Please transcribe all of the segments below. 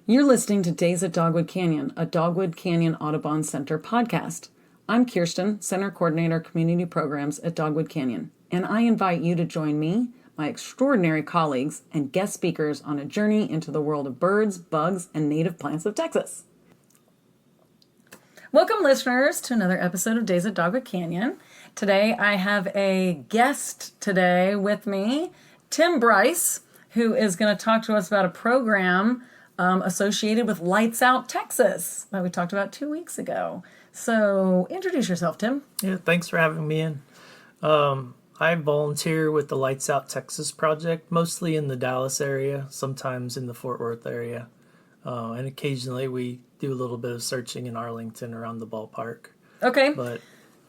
You're listening to Days at Dogwood Canyon, a Dogwood Canyon Audubon Center podcast. I'm Kiersten, Center Coordinator Community Programs at Dogwood Canyon, and I invite you to join me, my extraordinary colleagues, and guest speakers on a journey into the world of birds, bugs, and native plants of Texas. Welcome, listeners, to another episode of Days at Dogwood Canyon. Today, I have a guest with me, Tim Brys, who is going to talk to us about a program associated with Lights Out Texas that we talked about 2 weeks ago. So introduce yourself, Tim. Yeah, thanks for having me in. I volunteer with the Lights Out Texas project, mostly in the Dallas area, sometimes in the Fort Worth area. And occasionally we do a little bit of searching in Arlington around the ballpark. Okay,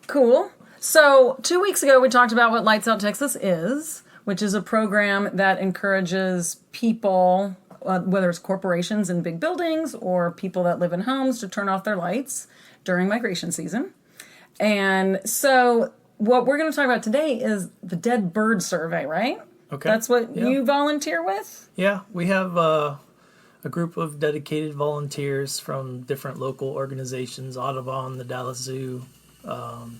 cool. So 2 weeks ago we talked about what Lights Out Texas is, which is a program that encourages people, whether it's corporations in big buildings or people that live in homes, to turn off their lights during migration season. And so what we're going to talk about today is the dead bird survey, right? Okay. That's what you volunteer with? Yeah, we have a group of dedicated volunteers from different local organizations, Audubon, the Dallas Zoo,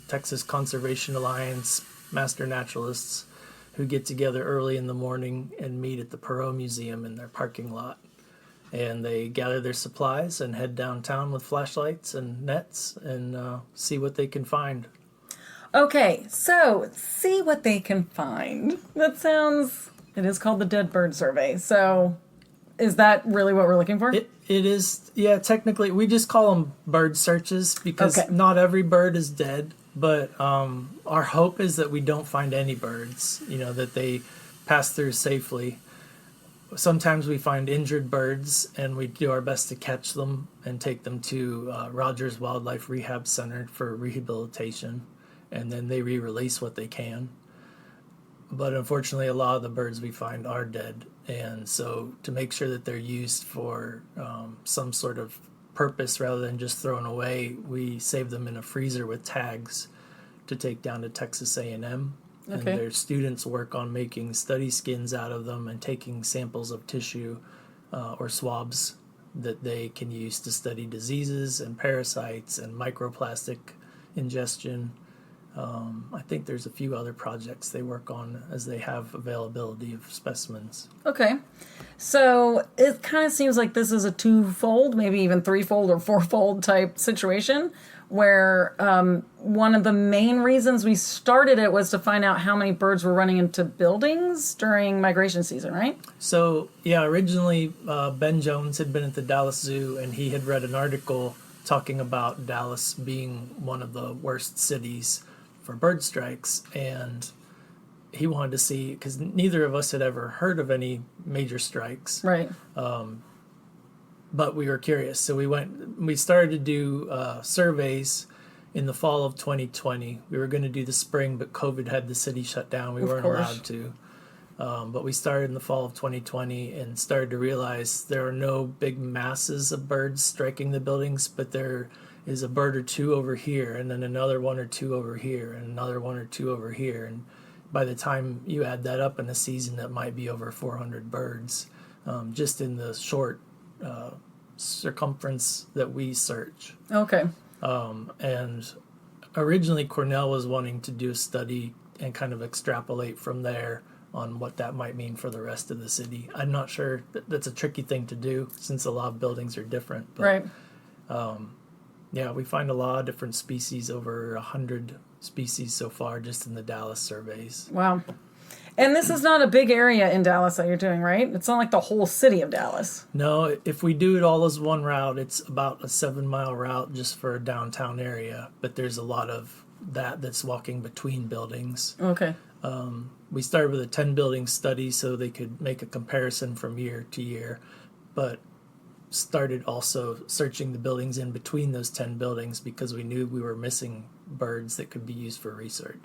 Texas Conservation Alliance, Master Naturalists, who get together early in the morning and meet at the Perot Museum in their parking lot. And they gather their supplies and head downtown with flashlights and nets and see what they can find. Okay, so see what they can find. It is called the Dead Bird Survey. So is that really what we're looking for? It is, yeah, technically. We just call them bird searches because not every bird is dead. But our hope is that we don't find any birds, that they pass through safely. Sometimes we find injured birds, and we do our best to catch them and take them to Rogers Wildlife Rehab Center for rehabilitation, and then they re-release what they can. But unfortunately, a lot of the birds we find are dead, and so to make sure that they're used for some sort of purpose rather than just thrown away, we save them in a freezer with tags to take down to Texas A&M. And their students work on making study skins out of them and taking samples of tissue or swabs that they can use to study diseases and parasites and microplastic ingestion. I think there's a few other projects they work on as they have availability of specimens. Okay. So it kind of seems like this is a twofold, maybe even threefold or fourfold type situation where one of the main reasons we started it was to find out how many birds were running into buildings during migration season, right? So, yeah, originally Ben Jones had been at the Dallas Zoo and he had read an article talking about Dallas being one of the worst cities for bird strikes, and he wanted to see, because neither of us had ever heard of any major strikes, right? But we were curious, so we started to do surveys in the fall of 2020. We were going to do the spring, but COVID had the city shut down. We weren't allowed to, but we started in the fall of 2020 and started to realize there are no big masses of birds striking the buildings, but there is a bird or two over here, and then another one or two over here, and another one or two over here. And by the time you add that up in a season, that might be over 400 birds, just in the short circumference that we search. Okay. And originally Cornell was wanting to do a study and kind of extrapolate from there on what that might mean for the rest of the city. I'm not sure. That's a tricky thing to do since a lot of buildings are different. But, right. Yeah, we find a lot of different species, over 100 species so far just in the Dallas surveys. Wow. And this is not a big area in Dallas that you're doing, right? It's not like the whole city of Dallas. No, if we do it all as one route, it's about a 7-mile route just for a downtown area. But there's a lot of that's walking between buildings. Okay. We started with a 10-building study so they could make a comparison from year to year. But started also searching the buildings in between those 10 buildings because we knew we were missing birds that could be used for research.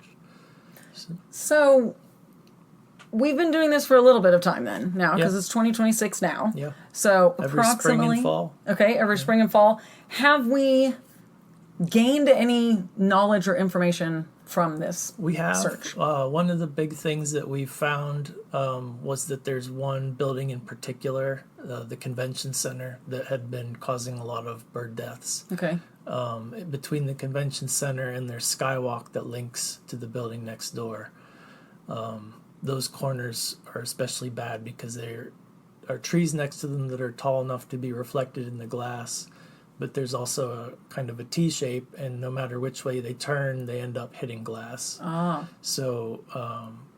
So we've been doing this for a little bit of time then now, because it's 2026 now. Yeah. So every spring and fall. Okay, every spring and fall. Have we gained any knowledge or information from this We have. search? One of the big things that we found was that there's one building in particular, the convention center, that had been causing a lot of bird deaths. Okay. Between the convention center and their skywalk that links to the building next door. Those corners are especially bad because there are trees next to them that are tall enough to be reflected in the glass, but there's also a kind of a T shape, and no matter which way they turn, they end up hitting glass. So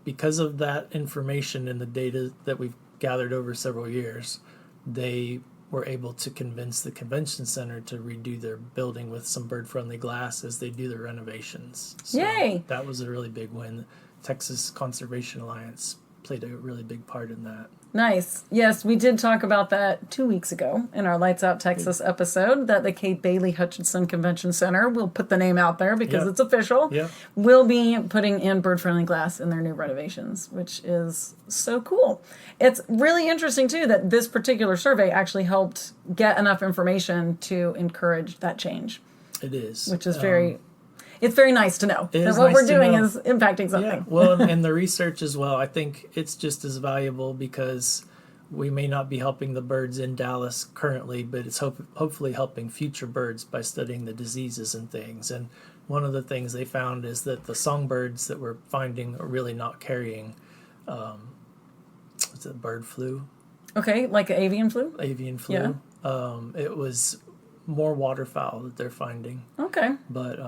because of that information and the data that we've gathered over several years, they were able to convince the convention center to redo their building with some bird-friendly glass as they do their renovations. So Yay! That was a really big win. Texas Conservation Alliance played a really big part in that. Nice. Yes, we did talk about that 2 weeks ago in our Lights Out Texas episode, that the Kate Bailey Hutchinson Convention Center, we'll put the name out there because it's official, will be putting in bird-friendly glass in their new renovations, which is so cool. It's really interesting, too, that this particular survey actually helped get enough information to encourage that change. It is. Which is it's very nice to know that what nice we're to doing know. is impacting something. Yeah, well, and the research as well, I think it's just as valuable because we may not be helping the birds in Dallas currently, but it's hopefully helping future birds by studying the diseases and things. And one of the things they found is that the songbirds that we're finding are really not carrying, what's it, bird flu? Okay, like avian flu? Avian flu. Yeah. It was more waterfowl that they're finding. Okay. But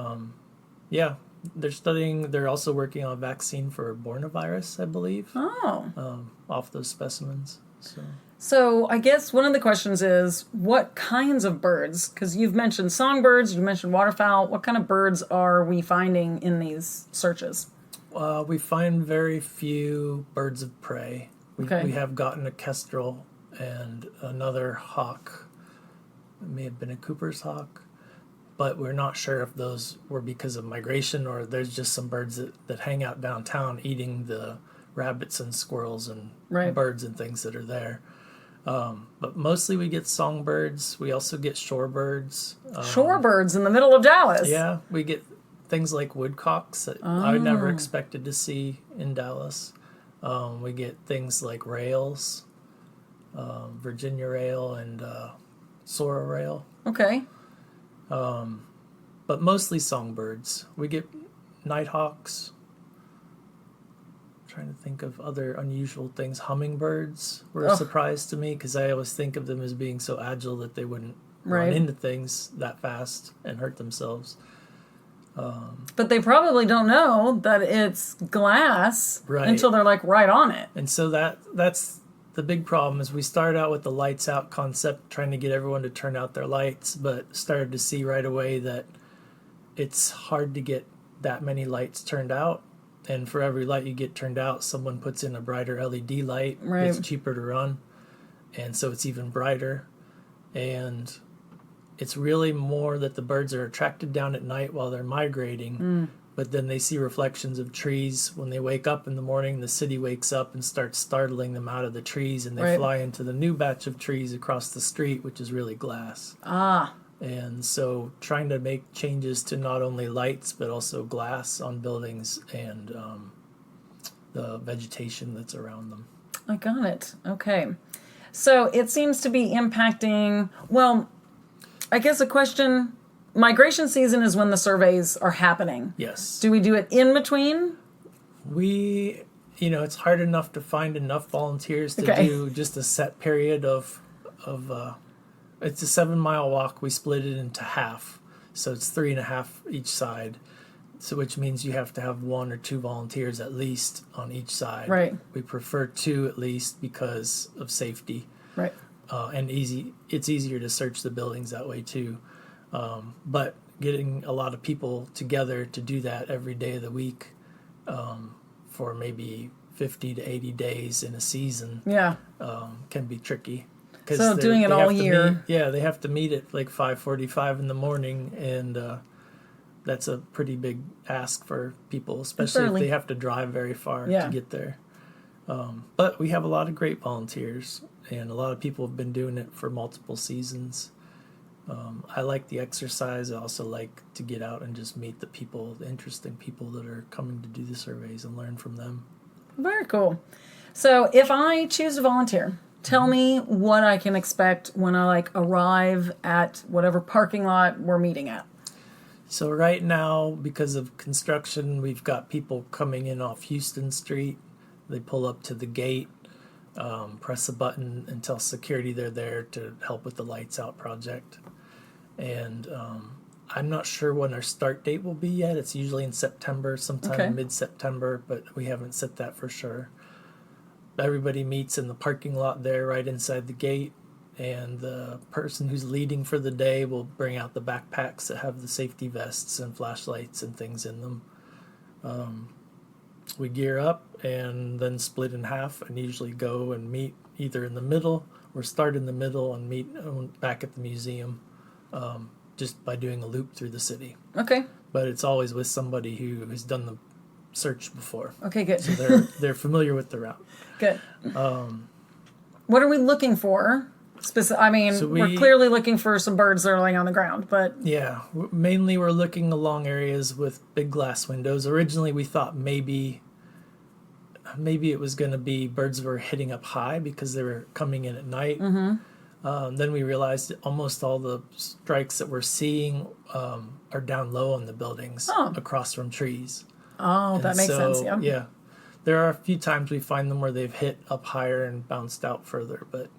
yeah, they're also working on a vaccine for Bornavirus, I believe. Off those specimens. So I guess one of the questions is, what kinds of birds, because you've mentioned songbirds, you mentioned waterfowl, what kind of birds are we finding in these searches? We find very few birds of prey. We have gotten a kestrel and another hawk. It may have been a Cooper's hawk, but we're not sure if those were because of migration or there's just some birds that hang out downtown eating the rabbits and squirrels and birds and things that are there. But mostly we get songbirds. We also get shorebirds. Shorebirds in the middle of Dallas? Yeah, we get things like woodcocks that I never expected to see in Dallas. We get things like rails, Virginia rail and Sora rail. Okay. But mostly songbirds. We get nighthawks. Trying to think of other unusual things. Hummingbirds were a surprise to me because I always think of them as being so agile that they wouldn't run into things that fast and hurt themselves. But they probably don't know that it's glass until they're like right on it. And so that's the big problem is we started out with the lights out concept, trying to get everyone to turn out their lights, but started to see right away that it's hard to get that many lights turned out. And for every light you get turned out, someone puts in a brighter LED light. It's cheaper to run. And so it's even brighter. And it's really more that the birds are attracted down at night while they're migrating. But then they see reflections of trees. When they wake up in the morning, the city wakes up and starts startling them out of the trees. And they fly into the new batch of trees across the street, which is really glass. And so trying to make changes to not only lights, but also glass on buildings and the vegetation that's around them. I got it. Okay. So it seems to be impacting, well, I guess a question, migration season is when the surveys are happening. Yes. Do we do it in between? It's hard enough to find enough volunteers to do just a set period of it's a 7-mile walk. We split it into half. So it's 3.5 each side. So which means you have to have 1 or 2 volunteers at least on each side. Right. We prefer 2 at least because of safety. Right. And it's easier to search the buildings that way too. But getting a lot of people together to do that every day of the week for maybe 50 to 80 days in a season can be tricky. So doing it all year. They have to meet at like 5:45 in the morning, and that's a pretty big ask for people, especially if they have to drive very far to get there. But we have a lot of great volunteers, and a lot of people have been doing it for multiple seasons. I like the exercise. I also like to get out and just meet the people, the interesting people that are coming to do the surveys and learn from them. Very cool. So if I choose to volunteer, tell me what I can expect when I arrive at whatever parking lot we're meeting at. So right now, because of construction, we've got people coming in off Houston Street. They pull up to the gate, press a button, and tell security they're there to help with the Lights Out project. And I'm not sure when our start date will be yet. It's usually in September, sometime in mid-September, but we haven't set that for sure. Everybody meets in the parking lot there right inside the gate, and the person who's leading for the day will bring out the backpacks that have the safety vests and flashlights and things in them. We gear up and then split in half and usually go and meet either in the middle or start in the middle and meet back at the museum, just by doing a loop through the city. Okay. But it's always with somebody who has done the search before. Okay, good. So they're familiar with the route. Good. What are we looking for? We're clearly looking for some birds that are laying on the ground, but... Yeah, mainly we're looking along areas with big glass windows. Originally we thought maybe it was going to be birds that were hitting up high because they were coming in at night. Mm-hmm. Then we realized that almost all the strikes that we're seeing are down low on the buildings across from trees. Oh, that makes sense, yeah. Yeah. There are a few times we find them where they've hit up higher and bounced out further, but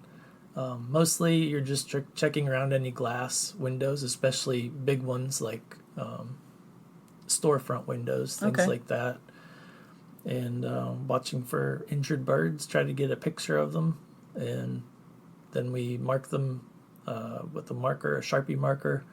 mostly you're just checking around any glass windows, especially big ones like storefront windows, things like that. And watching for injured birds, try to get a picture of them, and then we mark them with a Sharpie marker,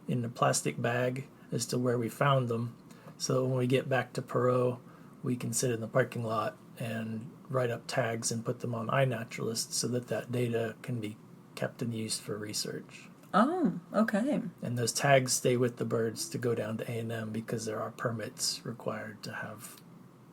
in a plastic bag as to where we found them. So when we get back to Perot, we can sit in the parking lot and write up tags and put them on iNaturalist so that data can be kept and used for research. Oh, okay. And those tags stay with the birds to go down to A&M because there are permits required to have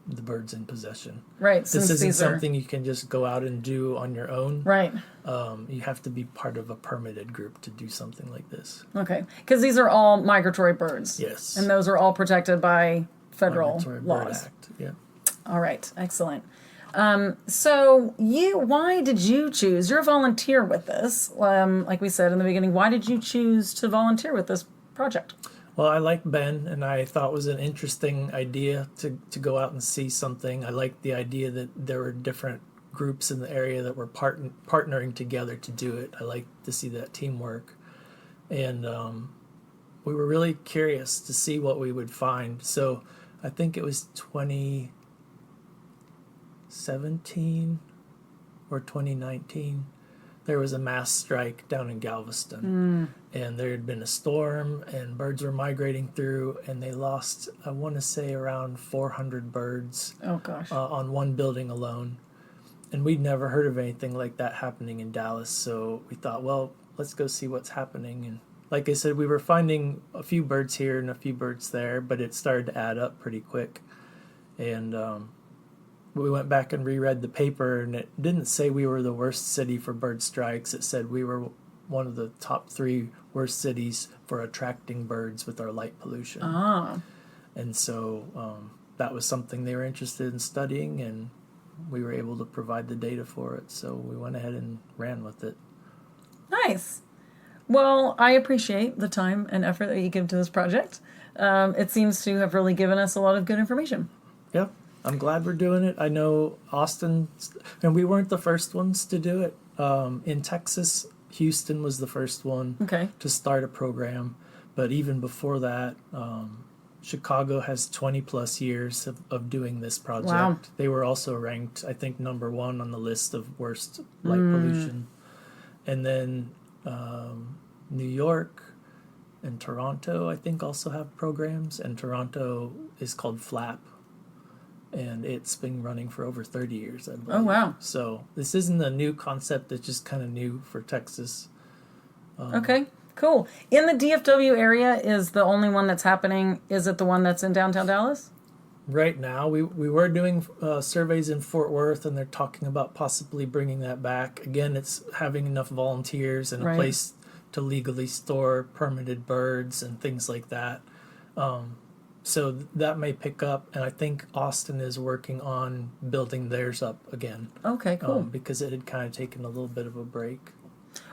the birds in possession. Right. This isn't something you can just go out and do on your own. Right. You have to be part of a permitted group to do something like this. Okay. Because these are all migratory birds. Yes. And those are all protected by federal Migratory laws. Bird Act. Yeah. All right. Excellent. So why did you choose? You're a volunteer with this. Like we said in the beginning, why did you choose to volunteer with this project? Well, I like Ben, and I thought it was an interesting idea to go out and see something. I liked the idea that there were different groups in the area that were partnering together to do it. I like to see that teamwork. And we were really curious to see what we would find. So I think it was 2017 or 2019. There was a mass strike down in Galveston, and there had been a storm, and birds were migrating through, and they lost, I want to say, around 400 birds. Oh, gosh. On one building alone. And we'd never heard of anything like that happening in Dallas, so we thought, well, let's go see what's happening. And like I said, we were finding a few birds here and a few birds there, but it started to add up pretty quick. And we went back and reread the paper, and it didn't say we were the worst city for bird strikes. It said we were one of the top 3 worst cities for attracting birds with our light pollution. Ah. And so that was something they were interested in studying, and we were able to provide the data for it. So we went ahead and ran with it. Nice. Well, I appreciate the time and effort that you give to this project. It seems to have really given us a lot of good information. Yeah. I'm glad we're doing it. I know Austin, and we weren't the first ones to do it. In Texas, Houston was the first one to start a program. But even before that, Chicago has 20 plus years of doing this project. Wow. They were also ranked, I think, number 1 on the list of worst light pollution. And then New York and Toronto, I think, also have programs. And Toronto is called FLAP. And it's been running for over 30 years, I believe. Oh, wow. So this isn't a new concept. It's just kind of new for Texas. Okay, cool. In the DFW area, is the only one that's happening, is it the one that's in downtown Dallas? Right now, we were doing surveys in Fort Worth, and they're talking about possibly bringing that back. Again, it's having enough volunteers and a place to legally store permitted birds and things like that. So that may pick up, and I think Austin is working on building theirs up again. Okay, cool. Because it had kind of taken a little bit of a break.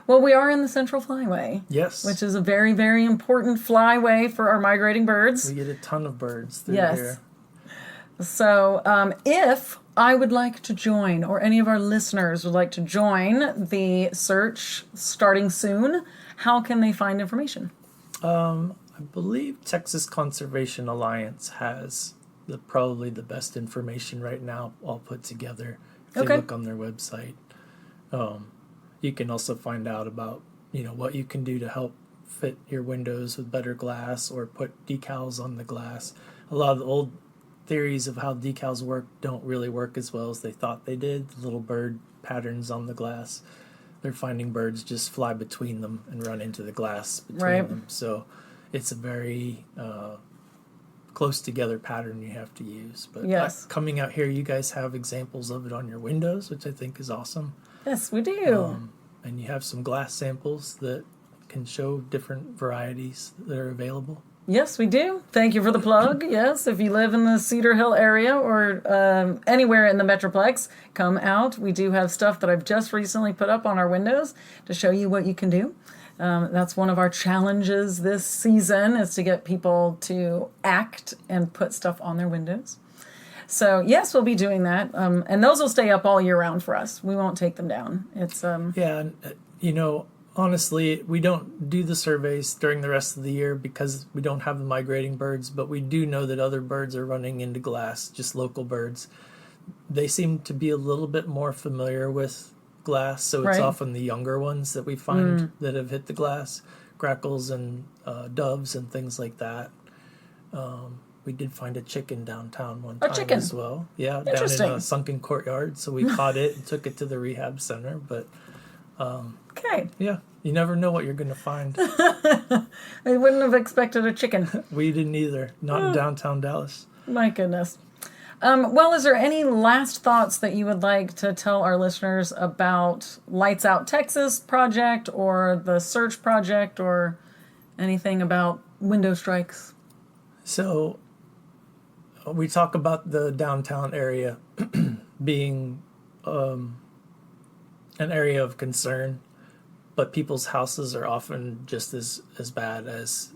Well, we are in the Central Flyway. Yes. Which is a very, very important flyway for our migrating birds. We get a ton of birds through here. So if I would like to join, or any of our listeners would like to join the search starting soon, how can they find information? I believe Texas Conservation Alliance has probably the best information right now all put together. If you look on their website. You can also find out about, what you can do to help fit your windows with better glass or put decals on the glass. A lot of the old theories of how decals work don't really work as well as they thought they did. The little bird patterns on the glass. They're finding birds just fly between them and run into the glass between them. So it's a very close together pattern you have to use. But coming out here, you guys have examples of it on your windows, which I think is awesome. Yes, we do. And you have some glass samples that can show different varieties that are available. Yes, we do. Thank you for the plug. Yes, if you live in the Cedar Hill area or anywhere in the Metroplex, come out. We do have stuff that I've just recently put up on our windows to show you what you can do. That's one of our challenges this season, is to get people to act and put stuff on their windows. So yes, we'll be doing that, and those will stay up all year round for us. We won't take them down. It's honestly, we don't do the surveys during the rest of the year because we don't have the migrating birds, but we do know that other birds are running into glass, just local birds. They seem to be a little bit more familiar with glass, so it's often the younger ones that we find that have hit the glass, grackles and doves and things like that. We did find a chicken downtown one time as well. Yeah, down in a sunken courtyard, so we caught it and took it to the rehab center, but... Yeah, you never know what you're going to find. I wouldn't have expected a chicken. We didn't either. Not in downtown Dallas. My goodness. Well, is there any last thoughts that you would like to tell our listeners about Lights Out Texas project or the search project or anything about window strikes? So we talk about the downtown area being an area of concern, but people's houses are often just as bad as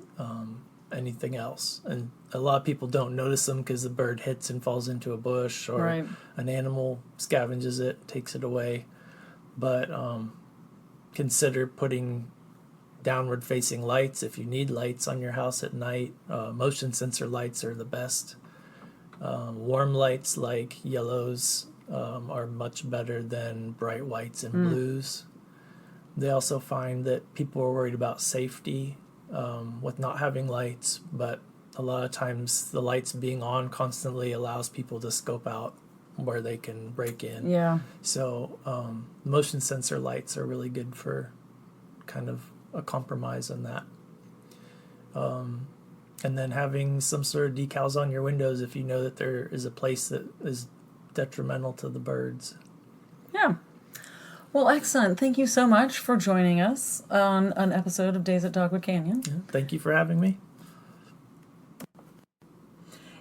anything else. And a lot of people don't notice them because the bird hits and falls into a bush, or an animal scavenges it, takes it away. But consider putting downward facing lights if you need lights on your house at night. Motion sensor lights are the best. Warm lights like yellows are much better than bright whites and blues. They also find that people are worried about safety with not having lights, but a lot of times the lights being on constantly allows people to scope out where they can break in. Yeah. So motion sensor lights are really good for kind of a compromise on that. And then having some sort of decals on your windows if you know that there is a place that is detrimental to the birds. Yeah. Well, excellent. Thank you so much for joining us on an episode of Days at Dogwood Canyon. Yeah, thank you for having me.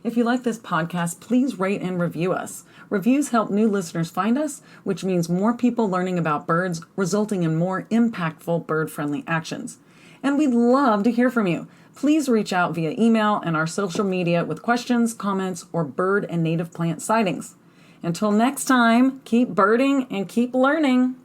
If you like this podcast, please rate and review us. Reviews help new listeners find us, which means more people learning about birds, resulting in more impactful bird-friendly actions. And we'd love to hear from you. Please reach out via email and our social media with questions, comments, or bird and native plant sightings. Until next time, keep birding and keep learning.